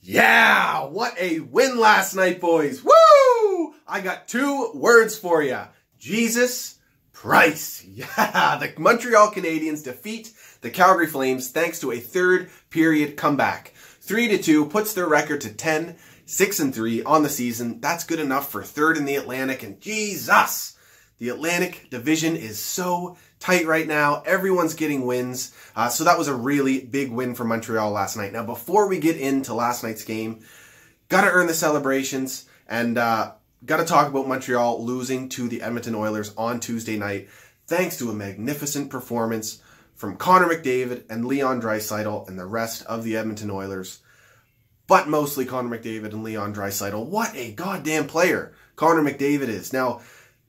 Yeah, what a win last night, boys. Woo! I got 2 words for you. Jesus Price. Yeah, the Montreal Canadiens defeat the Calgary Flames thanks to a third period comeback. 3-2 puts their record to 10-6-3 on the season. That's good enough for third in the Atlantic, and Jesus! The Atlantic division is so tight right now. Everyone's getting wins. So that was a really big win for Montreal last night. Now, before we get into last night's game, got to earn the celebrations and got to talk about Montreal losing to the Edmonton Oilers on Tuesday night, thanks to a magnificent performance from Connor McDavid and Leon Draisaitl and the rest of the Edmonton Oilers. But mostly Connor McDavid and Leon Draisaitl. What a goddamn player Connor McDavid is. Now,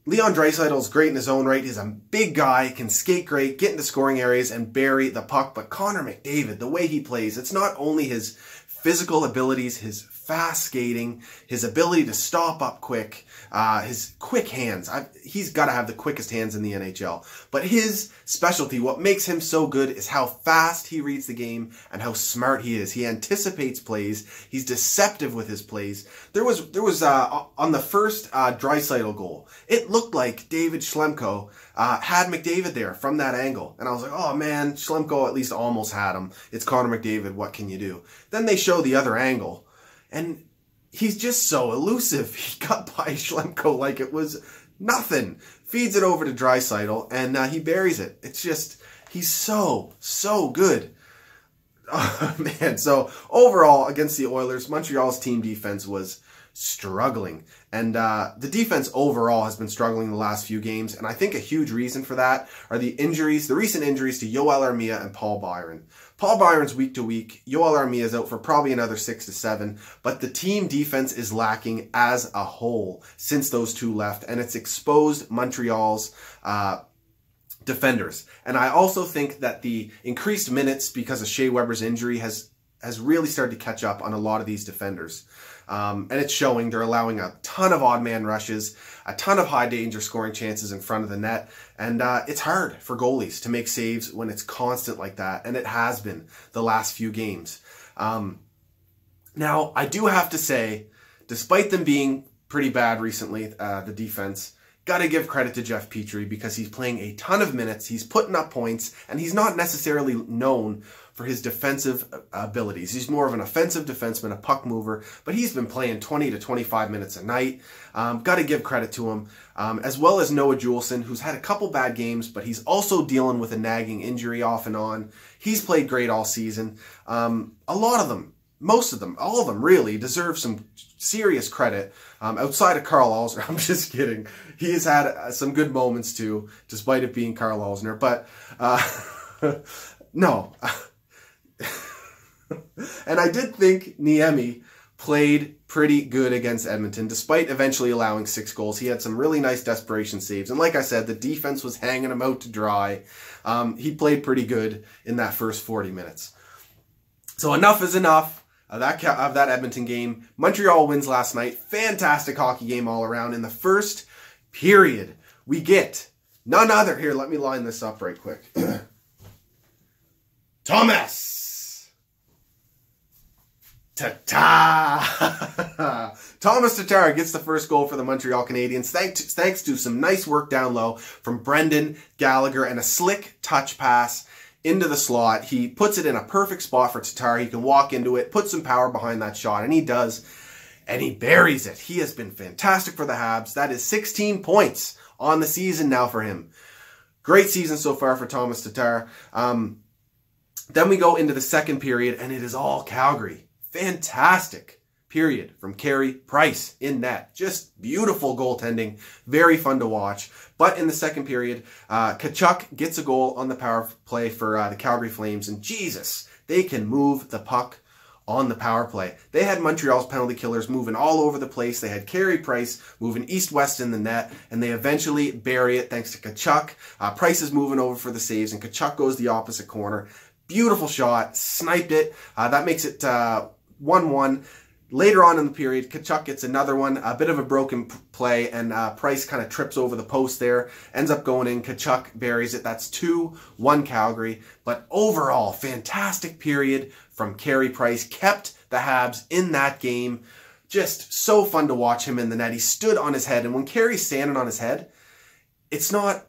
Leon Draisaitl is great in his own right. He's a big guy, can skate great, get into scoring areas, and bury the puck. But Connor McDavid, the way he plays, it's not only his physical abilities, his fast skating, his ability to stop up quick, his quick hands. He's got to have the quickest hands in the NHL. But his specialty, what makes him so good, is how fast he reads the game and how smart he is. He anticipates plays. He's deceptive with his plays. There was on the first Draisaitl goal, it looked like David Schlemko had McDavid there from that angle. And I was like, oh man, Schlemko at least almost had him. It's Connor McDavid. What can you do? Then they show the other angle. And he's just so elusive. He got by Schlemko like it was nothing. Feeds it over to Draisaitl, and he buries it. It's just, he's so good. Oh, man. So overall, against the Oilers, Montreal's team defense was struggling. And the defense overall has been struggling the last few games. And I think a huge reason for that are the injuries, the recent injuries to Yoel Armia and Paul Byron. Paul Byron's week to week. Yoel Armia is out for probably another 6 to 7. But the team defense is lacking as a whole since those two left. And it's exposed Montreal's defenders. And I also think that the increased minutes because of Shea Weber's injury has really started to catch up on a lot of these defenders. And it's showing. They're allowing a ton of odd man rushes, a ton of high danger scoring chances in front of the net. And it's hard for goalies to make saves when it's constant like that. And it has been the last few games. Now, I do have to say, despite them being pretty bad recently, the defense, got to give credit to Jeff Petrie because he's playing a ton of minutes. He's putting up points, and he's not necessarily known for his defensive abilities. He's more of an offensive defenseman, a puck mover, but he's been playing 20 to 25 minutes a night. Got to give credit to him, as well as Noah Juleson, who's had a couple bad games, but he's also dealing with a nagging injury off and on. He's played great all season. A lot of them, most of them, all of them really deserve some serious credit. Outside of Carl Alzner, I'm just kidding. He has had some good moments too, despite it being Carl Alzner. But no. And I did think Niemi played pretty good against Edmonton, despite eventually allowing 6 goals. He had some really nice desperation saves. And like I said, the defense was hanging him out to dry. He played pretty good in that first 40 minutes. So enough is enough of that Edmonton game. Montreal wins last night. Fantastic hockey game all around. In the first period, we get none other. Here, let me line this up right quick. Thomas Tatar. Thomas Tatar gets the first goal for the Montreal Canadiens thanks to some nice work down low from Brendan Gallagher and a slick touch pass into the slot. He puts it in a perfect spot for Tatar. He can walk into it, put some power behind that shot, and he does. And he buries it. He has been fantastic for the Habs. That is 16 points on the season now for him. Great season so far for Thomas Tatar. Then we go into the second period, and it is all Calgary. Fantastic period from Carey Price in net. Just beautiful goaltending. Very fun to watch. But in the second period, Tkachuk gets a goal on the power play for the Calgary Flames. And Jesus, they can move the puck on the power play. They had Montreal's penalty killers moving all over the place. They had Carey Price moving east-west in the net, and they eventually bury it thanks to Tkachuk. Price is moving over for the saves, and Tkachuk goes the opposite corner. Beautiful shot. Sniped it. That makes it 1-1. Later on in the period, Tkachuk gets another one, a bit of a broken play, and Price kind of trips over the post there, ends up going in. Tkachuk buries it. That's 2-1 Calgary. But overall, fantastic period from Carey Price. Kept the Habs in that game. Just so fun to watch him in the net. He stood on his head, and when Carey's standing on his head, it's not,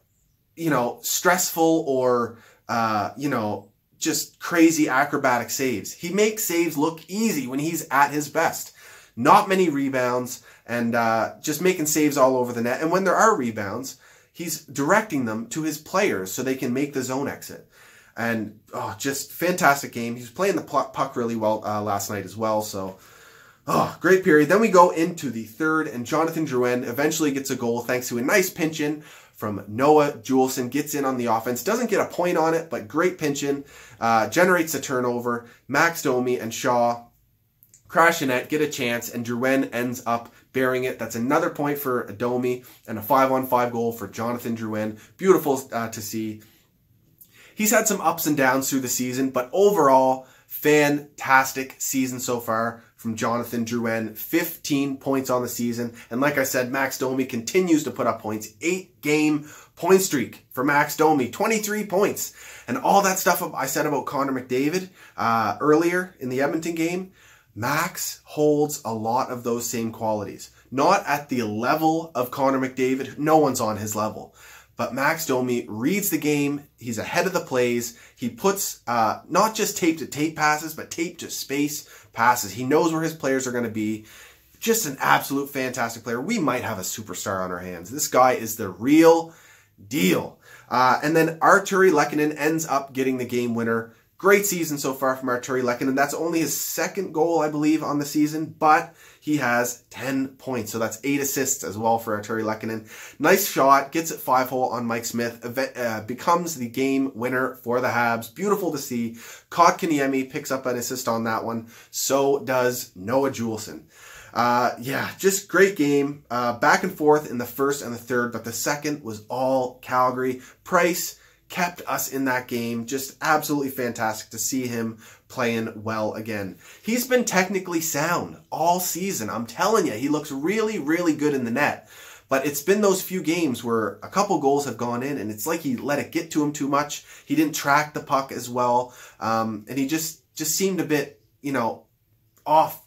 stressful or, just crazy acrobatic saves. He makes saves look easy when he's at his best. Not many rebounds and just making saves all over the net. And when there are rebounds, he's directing them to his players so they can make the zone exit. And just fantastic game. He was playing the puck really well last night as well. So, great period. Then we go into the third, and Jonathan Drouin eventually gets a goal thanks to a nice pinch in from Noah Juleson. Gets in on the offense. Doesn't get a point on it, but great pinch in. Generates a turnover. Max Domi and Shaw crash the net, get a chance, and Drouin ends up burying it. That's another point for Domi and a 5-on-5 goal for Jonathan Drouin. Beautiful to see. He's had some ups and downs through the season, but overall, fantastic season so far from Jonathan Drouin. 15 points on the season. And like I said, Max Domi continues to put up points. 8-game point streak for Max Domi. 23 points. And all that stuff I said about Connor McDavid earlier in the Edmonton game, Max holds a lot of those same qualities. Not at the level of Connor McDavid. No one's on his level. But Max Domi reads the game. He's ahead of the plays. He puts not just tape-to-tape passes, but tape-to-space passes. He knows where his players are going to be. Just an absolute fantastic player. We might have a superstar on our hands. This guy is the real deal. And then Artturi Lehkonen ends up getting the game winner. Great season so far from Artturi Lehkonen. That's only his second goal, I believe, on the season, but he has 10 points. So that's 8 assists as well for Artturi Lehkonen. Nice shot, gets it 5-hole on Mike Smith, becomes the game winner for the Habs. Beautiful to see. Kotkaniemi picks up an assist on that one. So does Noah Juleson. Just great game. Back and forth in the first and the third, but the second was all Calgary. Price kept us in that game. Just absolutely fantastic to see him playing well again. He's been technically sound all season. I'm telling you, he looks really, really good in the net. But it's been those few games where a couple goals have gone in, and it's like he let it get to him too much. He didn't track the puck as well. And he just seemed a bit, off,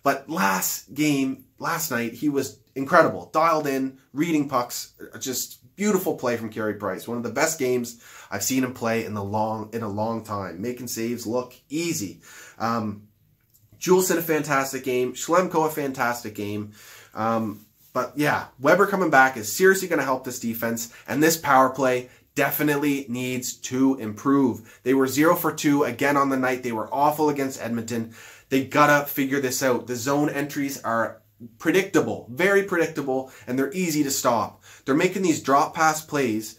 But last night, he was incredible. Dialed in, reading pucks, just beautiful play from Carey Price. One of the best games I've seen him play in a long time. Making saves look easy. Juleson, a fantastic game. Schlemko, a fantastic game. But yeah, Weber coming back is seriously going to help this defense. And this power play definitely needs to improve. They were 0 for 2 again on the night. They were awful against Edmonton. They gotta figure this out. The zone entries are predictable, very predictable, and they're easy to stop. They're making these drop pass plays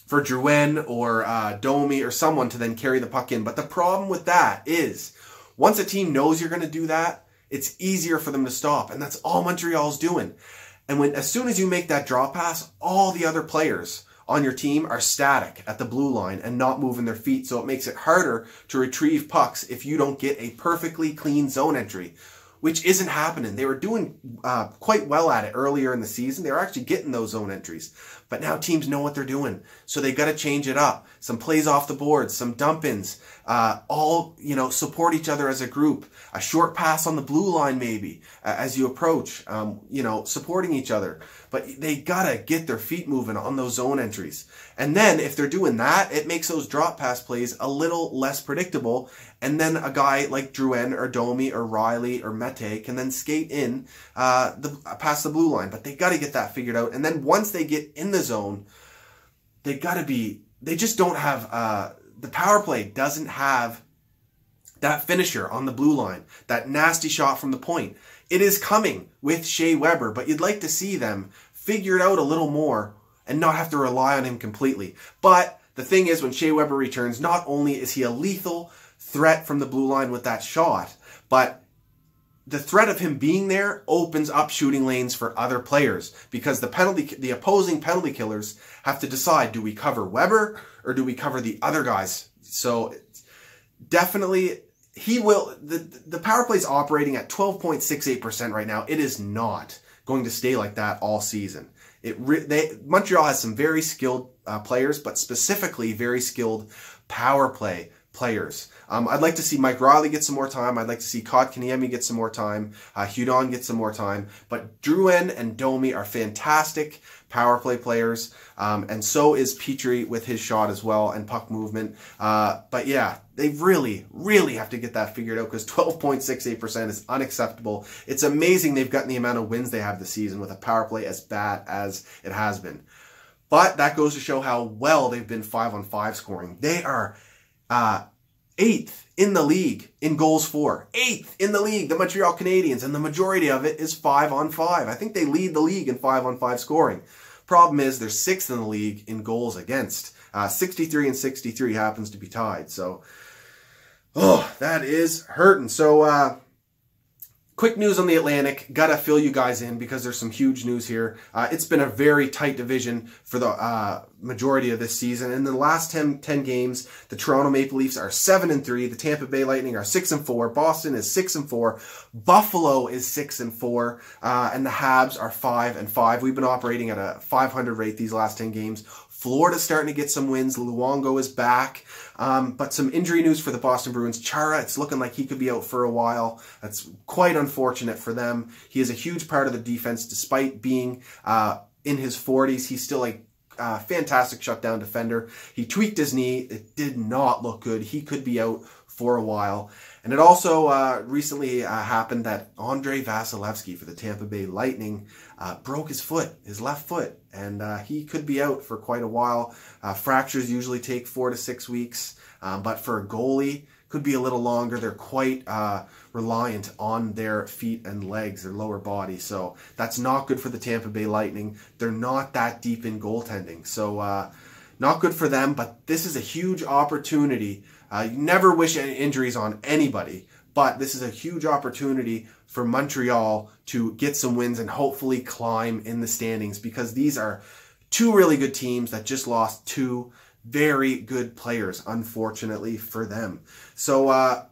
for Drouin or Domi or someone to then carry the puck in. But the problem with that is once a team knows you're going to do that, it's easier for them to stop. And that's all Montreal's doing. And as soon as you make that drop pass, all the other players on your team are static at the blue line and not moving their feet. So it makes it harder to retrieve pucks if you don't get a perfectly clean zone entry, which isn't happening. They were doing quite well at it earlier in the season. They were actually getting those zone entries. But now teams know what they're doing. So they got to change it up. Some plays off the boards, some dump-ins, all, support each other as a group. A short pass on the blue line maybe as you approach, supporting each other. But they got to get their feet moving on those zone entries. And then if they're doing that, it makes those drop pass plays a little less predictable. And then a guy like Drouin or Domi or Riley or Mete can then skate in past the blue line. But they got to get that figured out. And then once they get in the zone, they just don't have, the power play doesn't have that finisher on the blue line, that nasty shot from the point. It is coming with Shea Weber, but you'd like to see them figure it out a little more and not have to rely on him completely. But the thing is, when Shea Weber returns, not only is he a lethal threat from the blue line with that shot, but the threat of him being there opens up shooting lanes for other players because the opposing penalty killers have to decide, do we cover Weber or do we cover the other guys? So definitely the power play is operating at 12.68% right now. It is not going to stay like that all season. Montreal has some very skilled players, but specifically very skilled power play players. I'd like to see Mike Riley get some more time. I'd like to see Kotkaniemi get some more time. Hudon get some more time. But Drouin and Domi are fantastic power play players. And so is Petrie with his shot as well and puck movement. But yeah, they really, really have to get that figured out because 12.68% is unacceptable. It's amazing they've gotten the amount of wins they have this season with a power play as bad as it has been. But that goes to show how well they've been 5-on-5 scoring. They are 8th in the league in goals for. 8th in the league, the Montreal Canadiens, and the majority of it is 5-on-5. I think they lead the league in 5-on-5 scoring. Problem is, they're 6th in the league in goals against. 63 and 63 happens to be tied. So, that is hurting. So, quick news on the Atlantic. Gotta fill you guys in because there's some huge news here. It's been a very tight division for the majority of this season. In the last 10 games, the Toronto Maple Leafs are 7-3. The Tampa Bay Lightning are 6-4. Boston is 6-4. Buffalo is 6-4. And the Habs are 5-5. We've been operating at a 500 rate these last 10 games. Florida's starting to get some wins. Luongo is back. But some injury news for the Boston Bruins. Chara, it's looking like he could be out for a while. That's quite unfortunate for them. He is a huge part of the defense despite being in his 40s. He's still a fantastic shutdown defender. He tweaked his knee. It did not look good. He could be out for a while. And it also recently happened that Andrei Vasilevsky for the Tampa Bay Lightning broke his foot, his left foot, and he could be out for quite a while. Fractures usually take 4 to 6 weeks, but for a goalie, could be a little longer. They're quite reliant on their feet and legs, their lower body, so that's not good for the Tampa Bay Lightning. They're not that deep in goaltending, so not good for them, but this is a huge opportunity. You never wish any injuries on anybody, but this is a huge opportunity for Montreal to get some wins and hopefully climb in the standings because these are two really good teams that just lost two very good players, unfortunately for them. So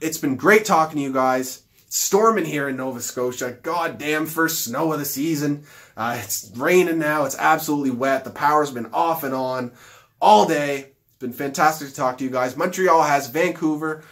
it's been great talking to you guys. It's storming here in Nova Scotia. Goddamn, first snow of the season. It's raining now. It's absolutely wet. The power's been off and on all day. Been fantastic to talk to you guys. Montreal has Vancouver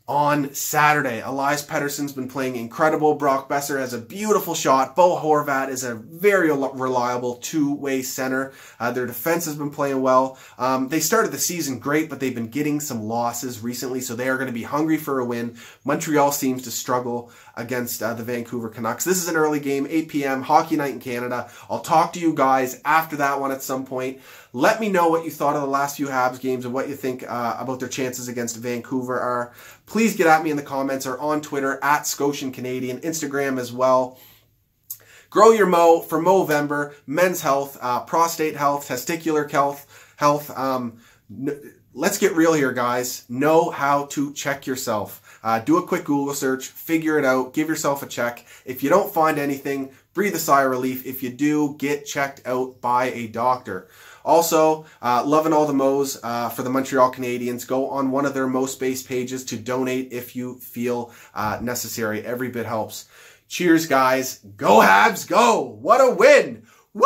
on Saturday. Elias Pettersson's been playing incredible. Brock Besser has a beautiful shot. Bo Horvat is a very reliable two-way center. Their defense has been playing well. They started the season great, but they've been getting some losses recently, so they are going to be hungry for a win. Montreal seems to struggle against the Vancouver Canucks. This is an early game, 8 p.m., Hockey Night in Canada. I'll talk to you guys after that one at some point. Let me know what you thought of the last few Habs games and what you think about their chances against Vancouver are. Please get at me in the comments or on Twitter at ScotianCanadien, Instagram as well. Grow your Mo for Movember, men's health, prostate health, testicular health. Let's get real here, guys. Know how to check yourself. Do a quick Google search, figure it out, give yourself a check. If you don't find anything, breathe a sigh of relief. If you do, get checked out by a doctor. Also, loving all the Mo's for the Montreal Canadiens. Go on one of their Mo Space pages to donate if you feel necessary. Every bit helps. Cheers, guys. Go Habs, go! What a win! Woo!